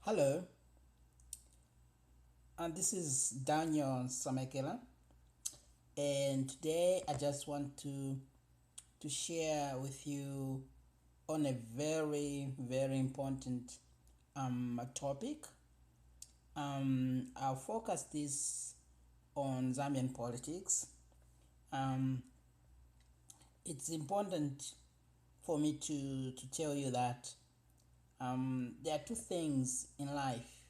Hello, and this is Daniel Samekela, and today I just want to share with you on a very important topic. I'll focus this on Zambian politics. Um, it's important for me to tell you that there are two things in life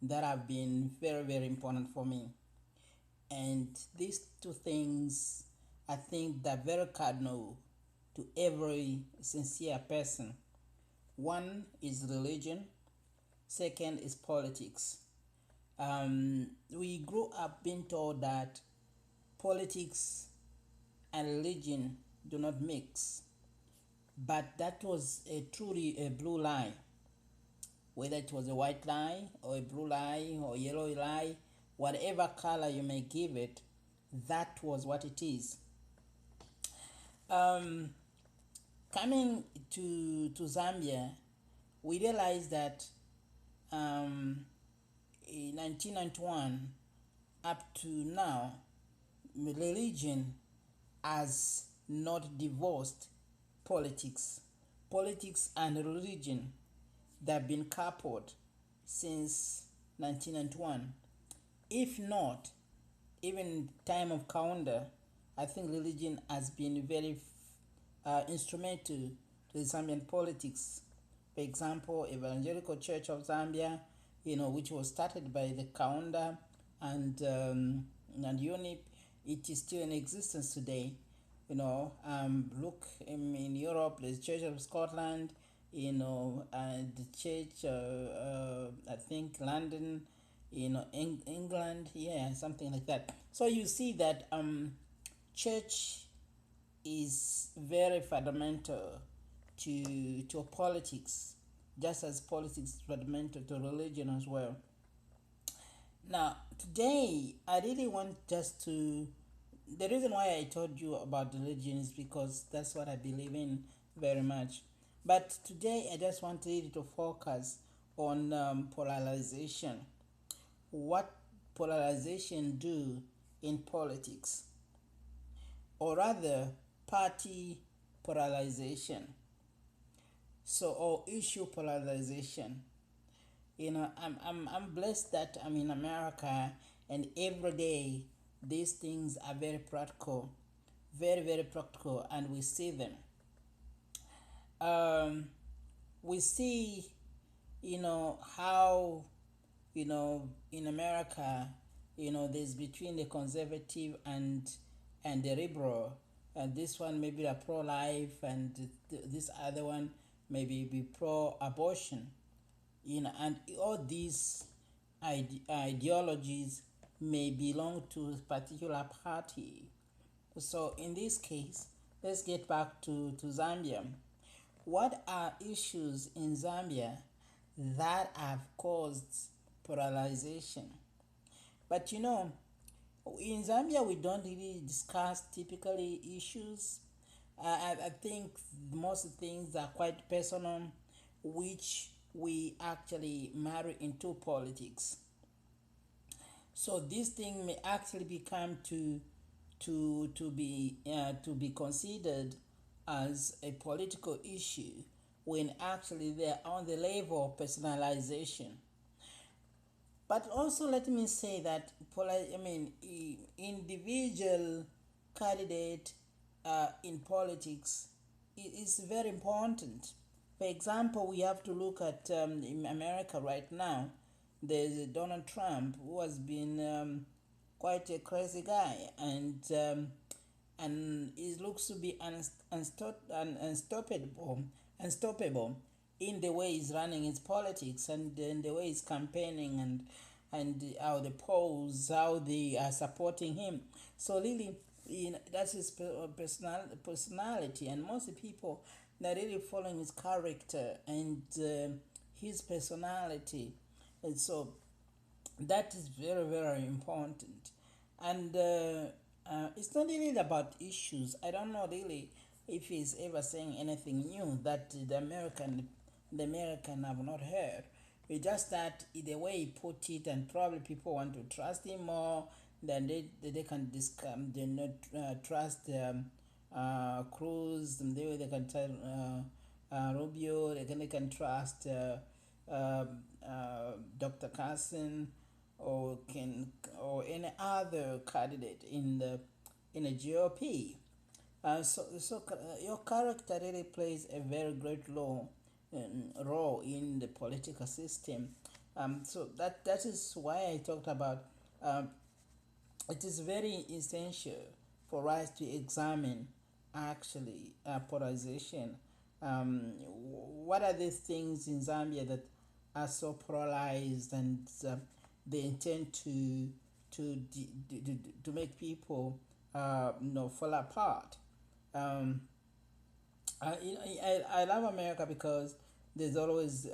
that have been very important for me. And these two things, I think, they're very cardinal to every sincere person. One is religion, second is politics. We grew up being told that politics and religion do not mix, but that was truly a blue lie. Whether it was a white lie or a blue lie or yellow lie, whatever color you may give it, that was what it is. Um, Coming to Zambia, we realized that in 1991 up to now, religion has not divorced politics. Politics and religion, they have been coupled since 1991. If not, even time of Kaunda, I think religion has been very instrumental to the Zambian politics. For example, Evangelical Church of Zambia, which was started by the Kaunda and UNIP, it is still in existence today. Look in Europe, there's Church of Scotland, and the Church, I think London, England, yeah, something like that. So you see that church is very fundamental to politics, just as politics is fundamental to religion as well. Now, today, I really want just to. The reason why I told you about religion is because that's what I believe in very much. But today, I just want really to focus on polarization. What polarization do in politics, or rather, party polarization. So, or issue polarization. I'm blessed that I'm in America, and every day these things are very practical, very practical, and we see them. Um, we see, how, in America, there's between the conservative and the liberal, and this one maybe a pro-life, and this other one maybe be pro-abortion, and all these ideologies may belong to a particular party. So in this case, let's get back to Zambia. What are issues in Zambia that have caused polarization? But in Zambia, we don't really discuss typically issues. I think most things are quite personal, which we actually marry into politics. So this thing may actually become to be considered as a political issue when actually they're on the level of personalization. But also let me say that individual candidate in politics is very important. For example, we have to look at in America right now. There's Donald Trump, who has been quite a crazy guy, and it looks to be unstoppable in the way he's running his politics, and in the way he's campaigning, and how the polls, how they are supporting him. So really, that's his personality, and most people are really following his character and his personality, and so that is very important. And it's not really about issues. I don't know really if he's ever saying anything new that the American have not heard. It's just that the way he put it, and probably people want to trust him more than they can they not trust Cruz. They can tell Rubio. They can trust Dr. Carson, or can or any other candidate in the GOP. Your character really plays a very great role in the political system. So that is why I talked about it is very essential for us to examine actually polarization. What are the things in Zambia that are so polarized, and they intend to make people fall apart. um, I love America because there's always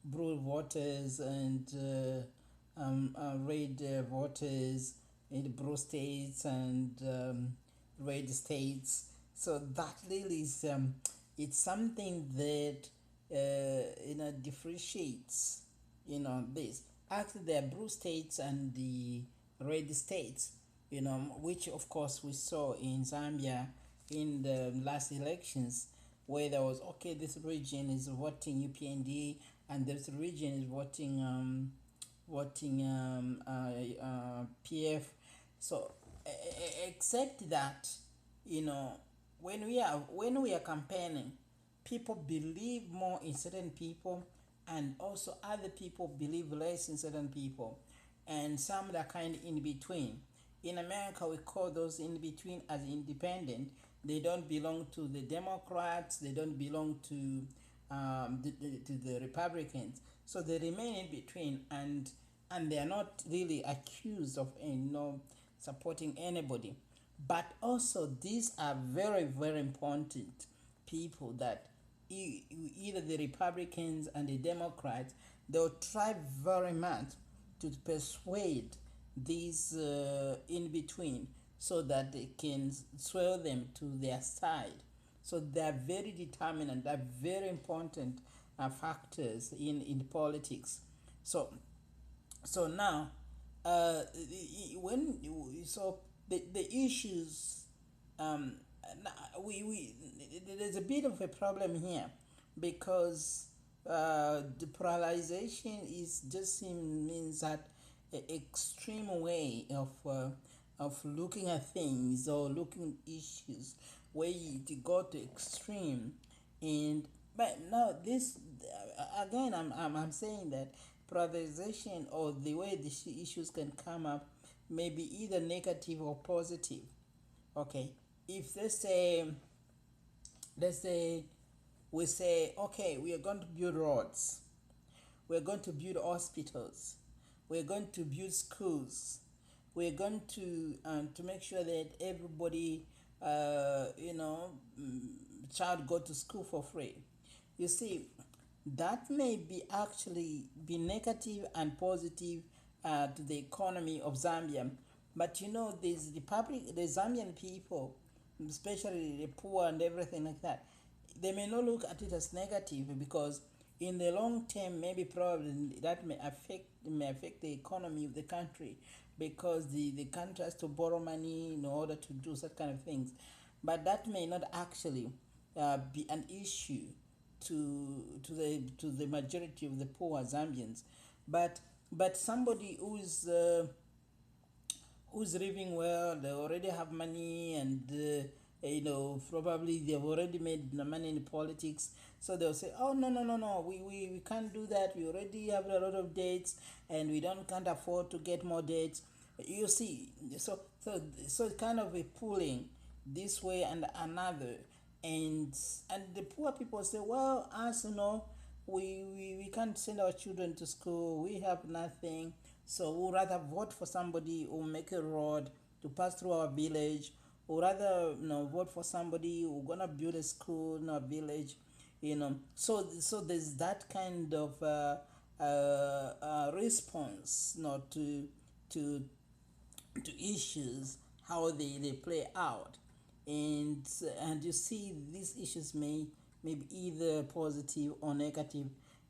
blue voters and red voters in the blue states and red states. So that really is it's something that differentiates this. Actually, there are blue states and the red states, which of course we saw in Zambia in the last elections, where there was, okay, this region is voting UPND and this region is voting PF. So except that, when we are campaigning, people believe more in certain people, and also other people believe less in certain people, and some that kind in between. In America, we call those in between as independent. They don't belong to the Democrats. They don't belong to the Republicans. So they remain in between, and they are not really accused of supporting anybody. But also, these are very, very important people that either the Republicans and the Democrats, they'll try very much to persuade these in between, so that they can sway them to their side. So they are very determined, and they are very important factors in politics. So now, when so the issues, um, we there's a bit of a problem here, because the polarization is just means that extreme way of looking at things or looking at issues, where you go to extreme. And but now this again, I'm saying that polarization, or the way the issues can come up, may be either negative or positive. Okay, if let's say we say, okay, we are going to build roads, we're going to build hospitals, we're going to build schools, we're going to make sure that everybody, child go to school for free. You see, that may be actually be negative and positive to the economy of Zambia. But there's the Zambian people, especially the poor and everything like that, they may not look at it as negative, because in the long term, maybe probably that may affect the economy of the country, because the country has to borrow money in order to do such kind of things. But that may not actually be an issue to the majority of the poor Zambians. But somebody who's living well, they already have money, and probably they've already made the money in politics. So they'll say, oh, no, no, no, no, we can't do that. We already have a lot of dates, and we can't afford to get more dates. You see, so kind of a pulling this way and another. And the poor people say, well, us, we can't send our children to school, we have nothing, so we'll rather vote for somebody who make a road to pass through our village, or rather vote for somebody who's gonna build a school in our village. So there's that kind of response not to issues, how they play out. And you see, these issues may be either positive or negative,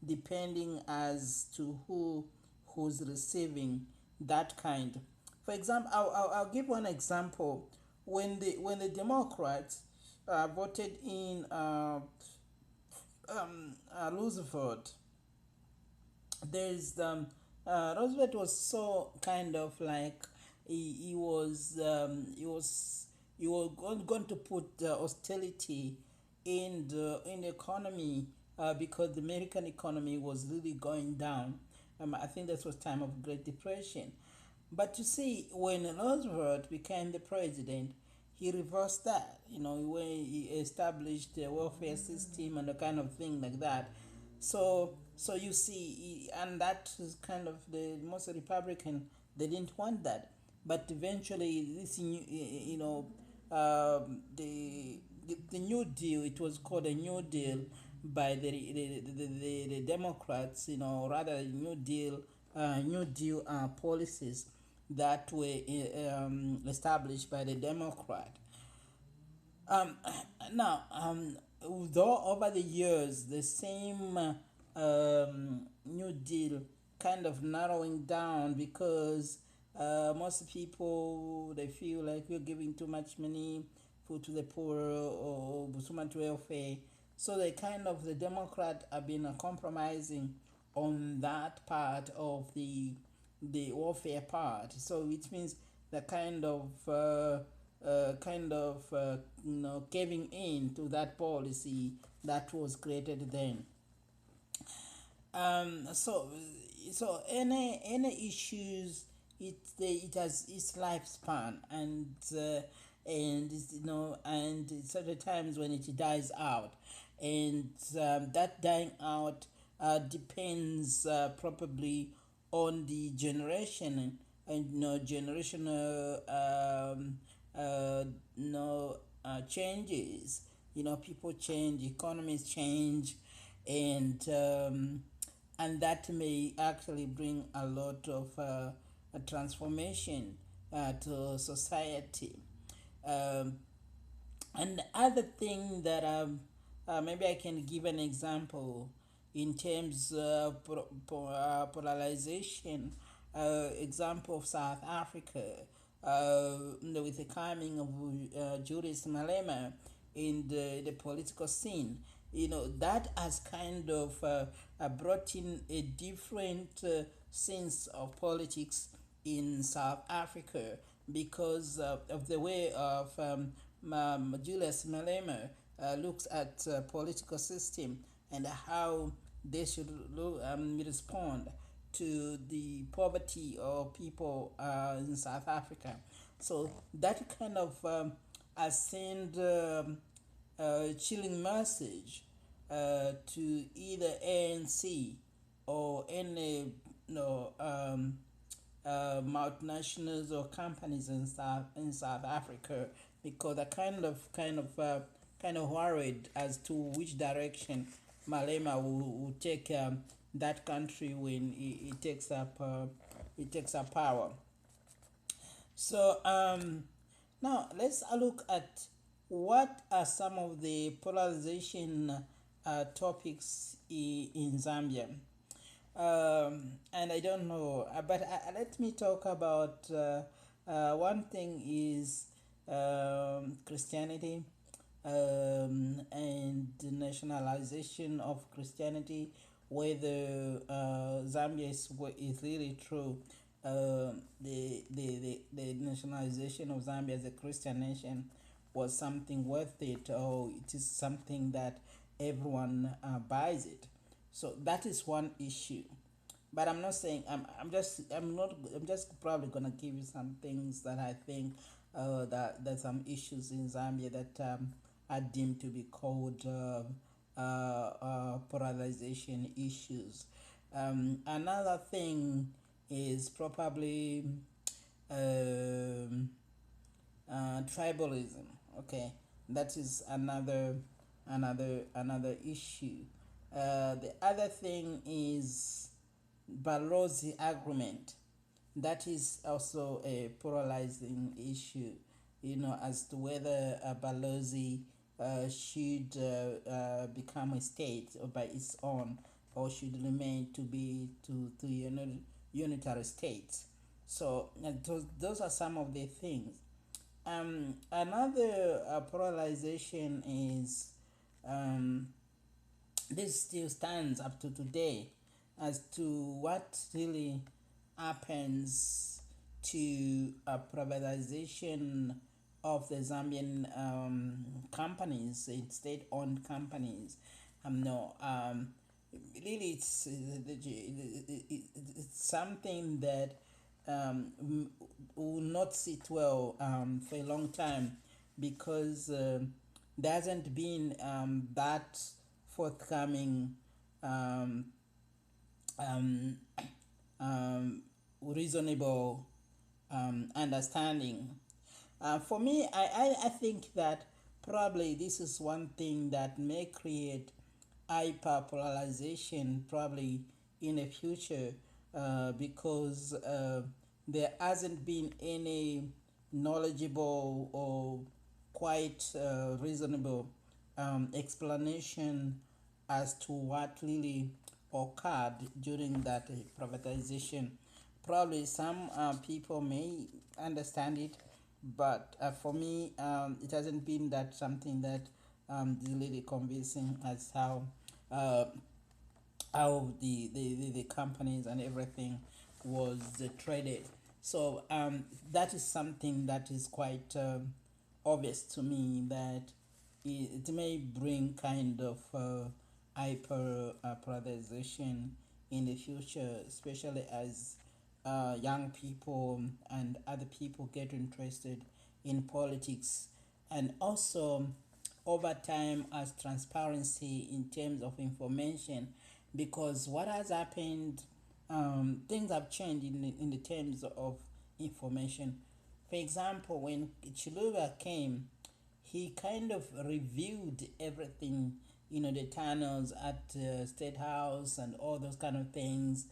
depending as to who's receiving that kind. For example, I'll give one example. When the Democrats voted in Roosevelt, there's Roosevelt was so kind of like he was going to put austerity in the economy because the American economy was really going down. I think that was time of Great Depression. But you see, when Roosevelt became the president, he reversed that. When he established the welfare system and a kind of thing like that. So you see, and that is kind of the most Republican. They didn't want that, but eventually this the New Deal. It was called a New Deal by the Democrats. Rather New Deal policies that were established by the Democrat. Um, Now, though over the years, the same New Deal kind of narrowing down because most people they feel like we're giving too much money food to the poor or too much welfare. So the Democrat have been compromising on that part of the welfare part. So which means the kind of giving in to that policy that was created then. So any issues, it has its lifespan, and certain times when it dies out, and that dying out depends probably on the generation, and generational changes. People change, economies change, and that may actually bring a lot of a transformation to society. Um, and the other thing that maybe I can give an example in terms of polarization, example of South Africa, with the coming of Julius Malema in the political scene. That has kind of brought in a different sense of politics in South Africa because of the way of Julius Malema looks at political system and how they should respond to the poverty of people in South Africa. So that kind of send a chilling message to either ANC or any multinationals or companies in South Africa, because they're kind of worried as to which direction Malema will take that country when he takes up power. So now let's look at what are some of the polarization topics in Zambia. And I don't know, but let me talk about one thing is Christianity, and the nationalization of Christianity, whether Zambia is really true. The nationalization of Zambia as a Christian nation was something worth it, or it is something that everyone buys it. So that is one issue. But I'm not saying I'm just probably gonna give you some things that I think that some issues in Zambia that are deemed to be called polarization issues. Another thing is probably um, tribalism. Okay, that is another issue. The other thing is Balozi agreement. That is also a polarizing issue, as to whether Balozi should become a state by its own, or should remain to be to unitary states. So those are some of the things. Another polarization is, um, this still stands up to today as to what really happens to privatization of the Zambian companies, state-owned companies. No, really, it's something that will not sit well for a long time, because there hasn't been that forthcoming um, um, reasonable understanding. For me, I think that probably this is one thing that may create hyperpolarization probably in the future, because there hasn't been any knowledgeable or quite reasonable explanation as to what really occurred during that privatization. Probably some people may understand it, but for me, it hasn't been that something that is really convincing as uh, how the companies and everything was traded. So that is something that is quite obvious to me, that it may bring kind of hyper polarization in the future, especially as young people and other people get interested in politics, and also over time as transparency in terms of information, because what has happened, things have changed in the terms of information. For example, when Chiluba came, he kind of reviewed everything, the tunnels at State House and all those kind of things.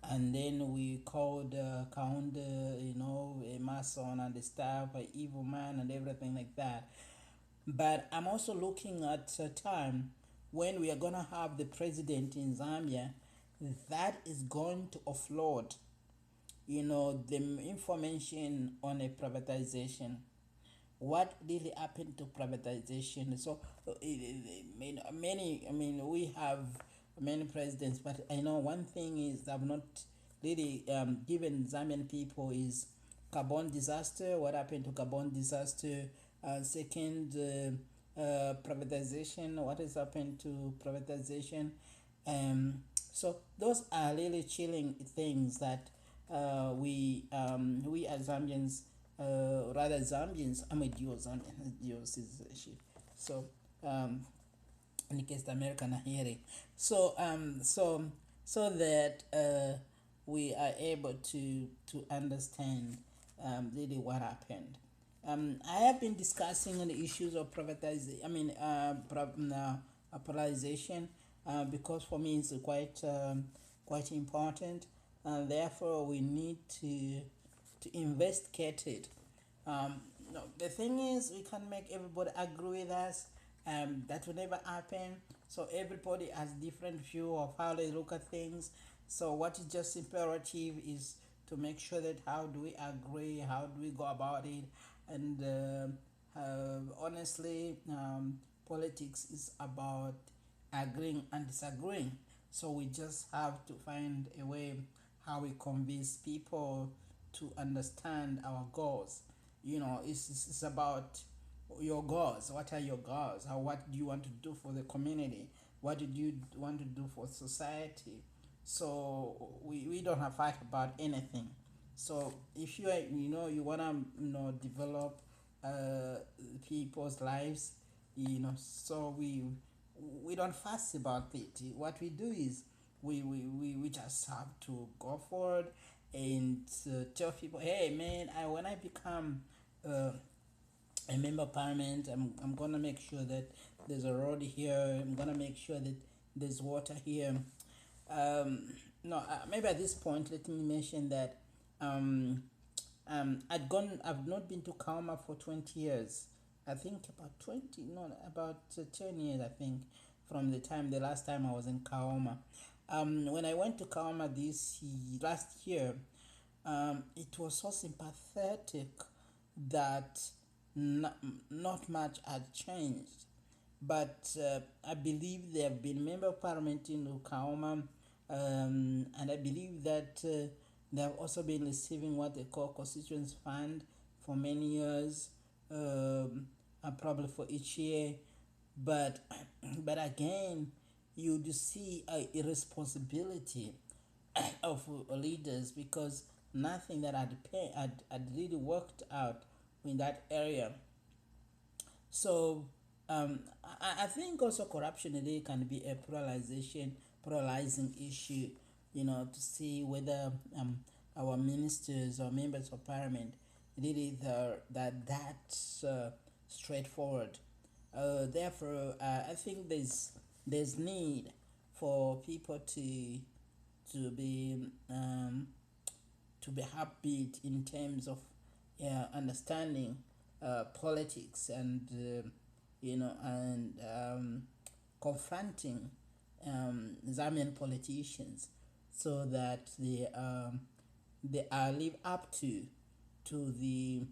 And then we called Count, a Mason and the staff, an evil man and everything like that. But I'm also looking at a time when we are going to have the president in Zambia that is going to offload, the information on a privatization. What really happened to privatization? So, we have many presidents, but I know one thing is that I've not really given Zambian people is Gabon disaster. What happened to Gabon disaster? Second, privatization. What has happened to privatization? So those are really chilling things that we as Zambians, rather Zambians, I'm a dual Zambian. Dual citizenship. So in case the American are hearing, so so that we are able to understand really what happened. I have been discussing the issues of privatization. Polarization, because for me it's quite important, and therefore we need to investigate it. No, the thing is, we can make everybody agree with us. That will never happen. So everybody has different view of how they look at things. So what is just imperative is to make sure that how do we agree, how do we go about it, and honestly, politics is about agreeing and disagreeing. So we just have to find a way how we convince people to understand our goals. It's about your goals. What are your goals? What do you want to do for the community? What do you want to do for society? So we don't have fight about anything. So if you wanna develop people's lives, so we don't fuss about it. What we do is we just have to go forward and tell people, hey man, when I become a member of parliament, I'm gonna make sure that there's a road here. I'm gonna make sure that there's water here. um, no, maybe at this point, let me mention that I've not been to Kauma for 20 years. I think about 20, no, about 10 years, I think, from the last time I was in Kauma. When I went to Kaoma last year, it was so sympathetic that not much had changed. But I believe there have been member of parliament in Kaoma, and I believe that they have also been receiving what they call constituents fund for many years, probably for each year. But but again, you do see a irresponsibility of leaders, because nothing that had really worked out in that area. So I think also corruption today can be a polarizing issue, to see whether our ministers or members of parliament really that's straightforward. Therefore, I think there's need for people to be upbeat in terms of understanding politics, and confronting Zambian politicians, so that they are live up to the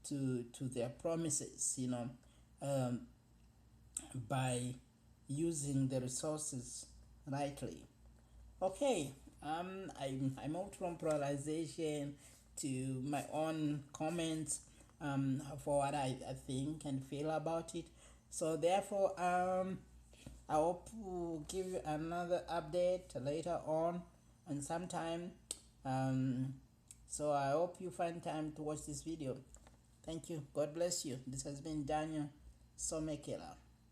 to their promises, um, by using the resources rightly. Okay, I moved from polarization to my own comments for what I think and feel about it. So therefore, I hope to give you another update later on sometime. So I hope you find time to watch this video. Thank you. God bless you. This has been Daniel Somekela.